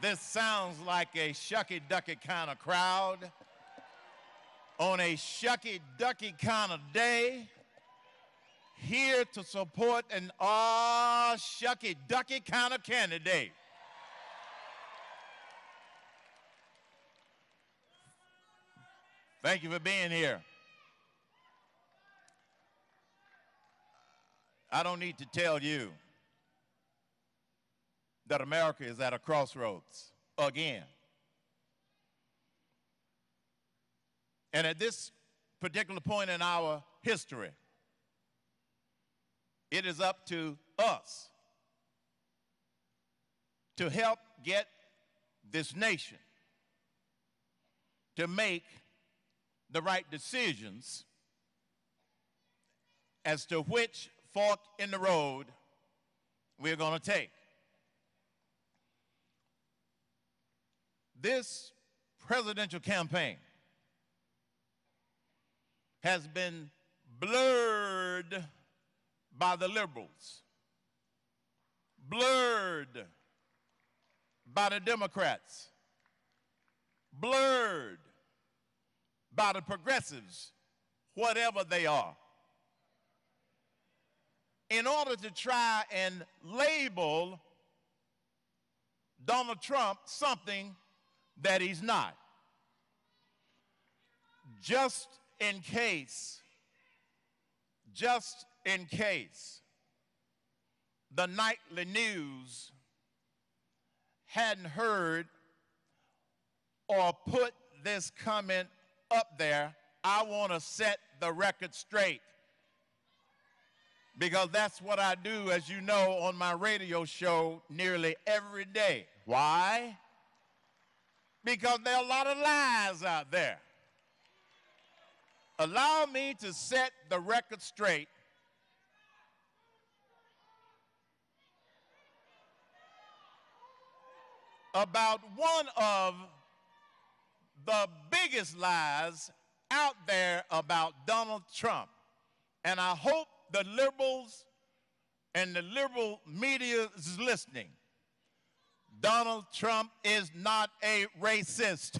This sounds like a Shucky Ducky kind of crowd on a Shucky Ducky kind of day, here to support an Shucky Ducky kind of candidate. Thank you for being here. I don't need to tell you that America is at a crossroads again. And at this particular point in our history, it is up to us to help get this nation to make the right decisions as to which fork in the road we're going to take. This presidential campaign has been blurred by the liberals, blurred by the Democrats, blurred by the progressives, whatever they are, in order to try and label Donald Trump something that he's not. Just in case the nightly news hadn't heard or put this comment up there, I want to set the record straight. Because that's what I do, as you know, on my radio show nearly every day. Why? Because there are a lot of lies out there. Allow me to set the record straight. About one of the biggest lies out there about Donald Trump. And I hope the liberals and the liberal media is listening. Donald Trump is not a racist.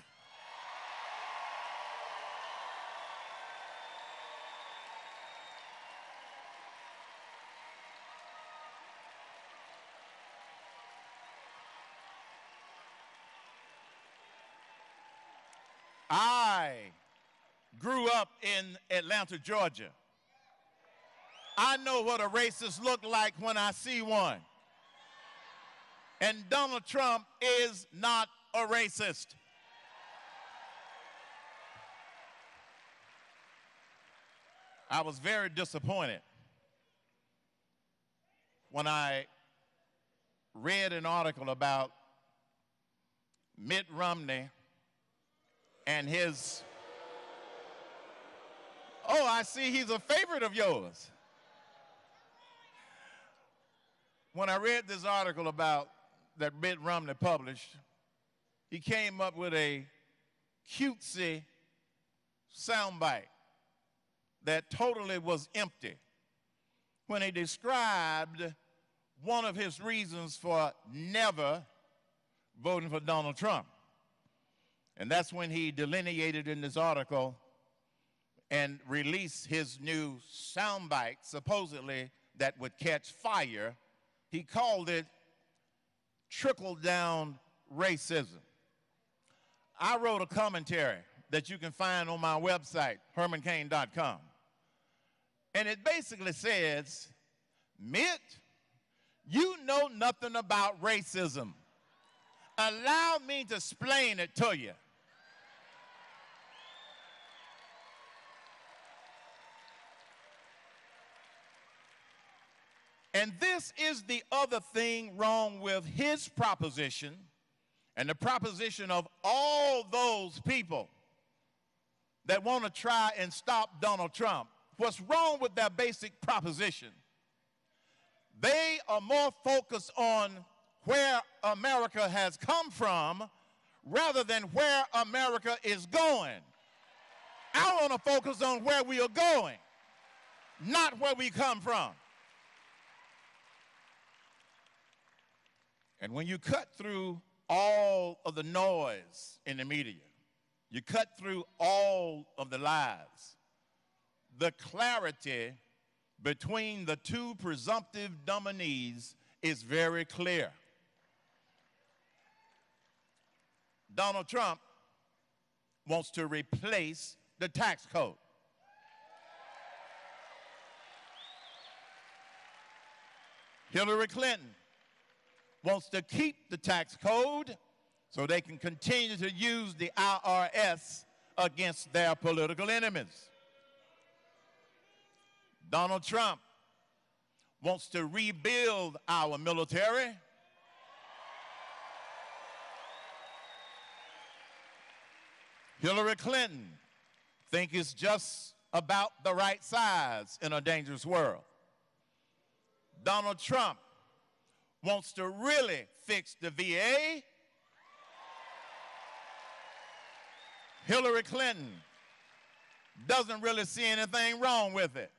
I grew up in Atlanta, Georgia. I know what a racist looks like when I see one. And Donald Trump is not a racist. I was very disappointed when I read an article about Mitt Romney and his, oh, I see he's a favorite of yours. When I read this article about that Mitt Romney published, he came up with a cutesy soundbite that totally was empty when he described one of his reasons for never voting for Donald Trump. And that's when he delineated in this article and released his new soundbite, supposedly that would catch fire. He called it trickle-down racism. I wrote a commentary that you can find on my website, hermancain.com. And it basically says, Mitt, you know nothing about racism. Allow me to explain it to you. And this is the other thing wrong with his proposition and the proposition of all those people that want to try and stop Donald Trump. What's wrong with their basic proposition? They are more focused on where America has come from rather than where America is going. I want to focus on where we are going, not where we come from. And when you cut through all of the noise in the media. You cut through all of the lies. The clarity between the two presumptive nominees is very clear. Donald Trump wants to replace the tax code. Hillary Clinton wants to keep the tax code so they can continue to use the IRS against their political enemies. Donald Trump wants to rebuild our military. Hillary Clinton thinks it's just about the right size in a dangerous world. Donald Trump wants to really fix the VA. Hillary Clinton doesn't really see anything wrong with it.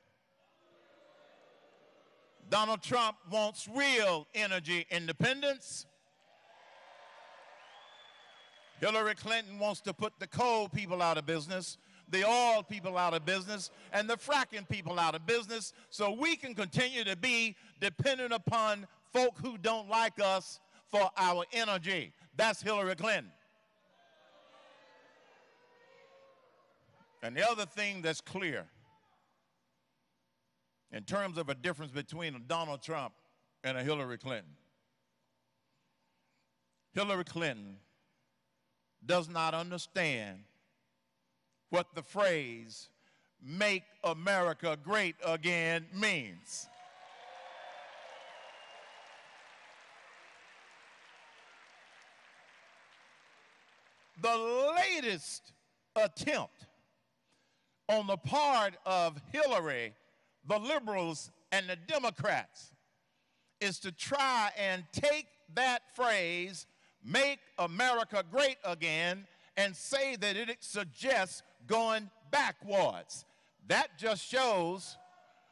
Donald Trump wants real energy independence. Hillary Clinton wants to put the coal people out of business, the oil people out of business, and the fracking people out of business so we can continue to be dependent upon folk who don't like us for our energy. That's Hillary Clinton. And the other thing that's clear in terms of a difference between a Donald Trump and a Hillary Clinton, Hillary Clinton does not understand what the phrase "Make America Great Again" means. The latest attempt on the part of Hillary, the liberals, and the Democrats is to try and take that phrase, "Make America Great Again," and say that it suggests going backwards. That just shows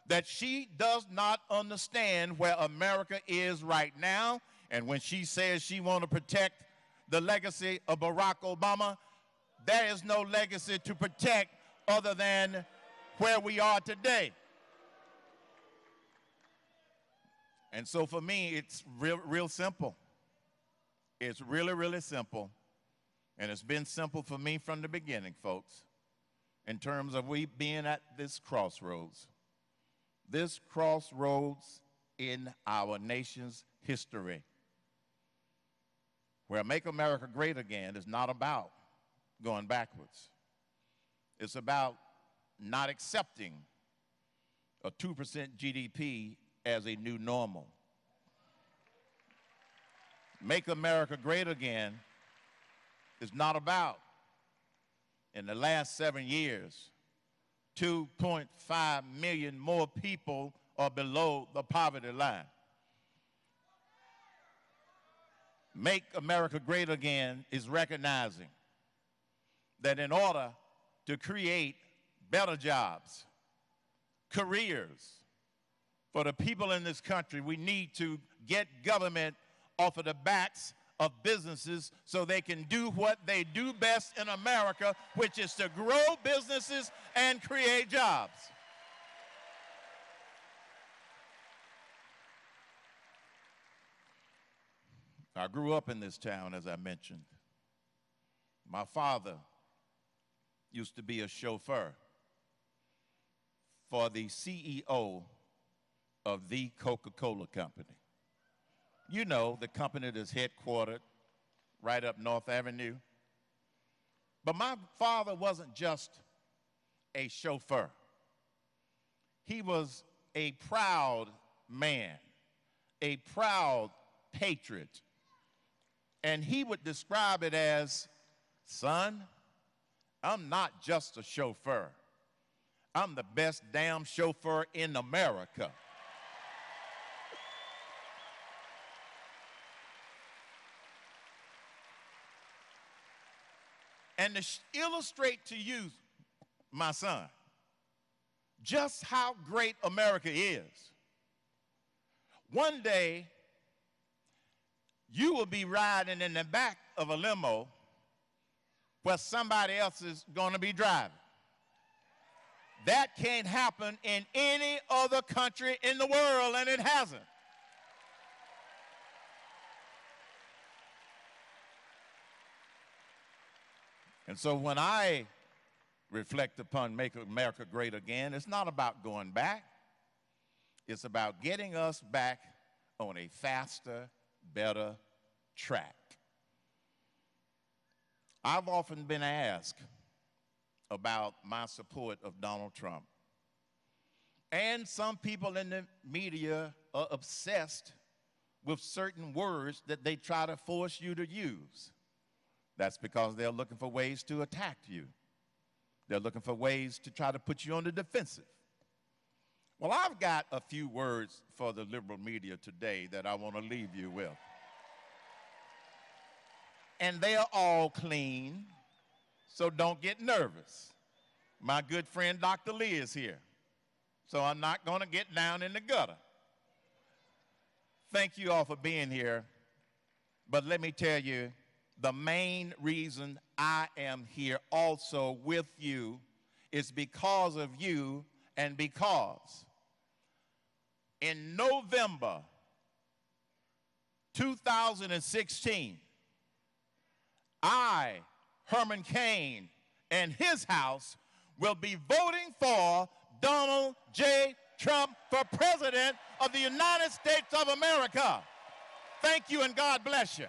that she does not understand where America is right now. And when she says she wants to protect the legacy of Barack Obama, there is no legacy to protect other than where we are today. And so for me, it's real simple. It's really, really simple. And it's been simple for me from the beginning, folks, in terms of we being at this crossroads. This crossroads in our nation's history, where Make America Great Again is not about going backwards. It's about not accepting a 2% GDP as a new normal. Make America Great Again is not about, in the last 7 years, 2.5 million more people are below the poverty line. Make America Great Again is recognizing that in order to create better jobs, careers for the people in this country, we need to get government off of the backs of businesses so they can do what they do best in America, which is to grow businesses and create jobs. I grew up in this town, as I mentioned. My father used to be a chauffeur for the CEO of the Coca-Cola Company. You know, the company that's headquartered right up North Avenue. But my father wasn't just a chauffeur. He was a proud man, a proud patriot. And he would describe it as, "Son, I'm not just a chauffeur. I'm the best damn chauffeur in America." And to illustrate to you, my son, just how great America is, one day, you will be riding in the back of a limo where somebody else is going to be driving. That can't happen in any other country in the world, and it hasn't. And so when I reflect upon Make America Great Again, it's not about going back. It's about getting us back on a faster, better track. I've often been asked about my support of Donald Trump. And some people in the media are obsessed with certain words that they try to force you to use. That's because they're looking for ways to attack you. They're looking for ways to try to put you on the defensive. Well, I've got a few words for the liberal media today that I want to leave you with. And they're all clean, so don't get nervous. My good friend Dr. Lee is here, so I'm not going to get down in the gutter. Thank you all for being here, but let me tell you, the main reason I am here also with you is because of you, and because in November 2016, I, Herman Cain, and his house will be voting for Donald J. Trump for President of the United States of America. Thank you, and God bless you.